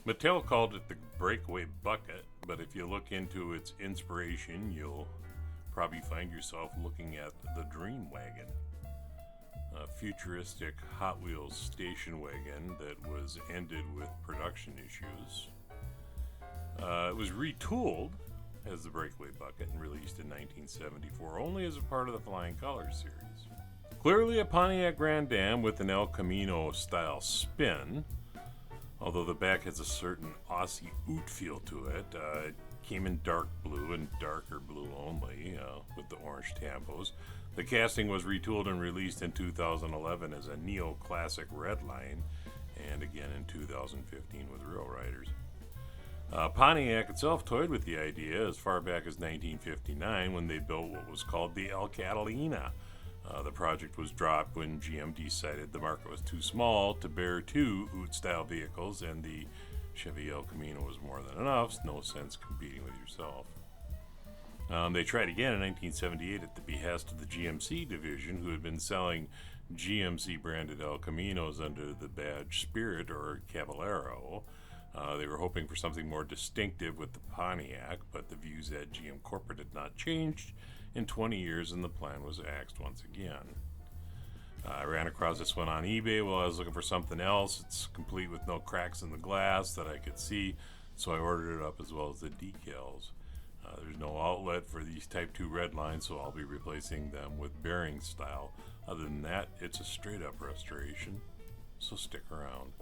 Mattel called it the Breakaway bucket, but if you look into its inspiration, you'll probably find yourself looking at the Dream Wagon, a futuristic Hot Wheels station wagon that was ended with production issues. It was retooled as the Breakaway bucket and released in 1974 only as a part of the Flying Colors series. Clearly a Pontiac Grand Am with an El Camino style spin, although the back has a certain Aussie oot feel to it. It came in dark blue and darker blue only, with the orange tampos. The casting was retooled and released in 2011 as a neo-classic red line, and again in 2015 with real riders. Pontiac itself toyed with the idea as far back as 1959 when they built what was called the El Catalina. The project was dropped when GM decided the market was too small to bear two Oot-style vehicles, and the Chevy El Camino was more than enough. No sense competing with yourself. They tried again in 1978 at the behest of the GMC division, who had been selling GMC-branded El Caminos under the badge Spirit or Caballero. They were hoping for something more distinctive with the Pontiac, but the views at GM corporate had not changed in 20 years, and the plan was axed once again. I ran across this one on eBay while I was looking for something else. It's complete with no cracks in the glass that I could see, so I ordered it up as well as the decals. There's no outlet for these Type 2 red lines, so I'll be replacing them with bearing style. Other than that, it's a straight up restoration, so stick around.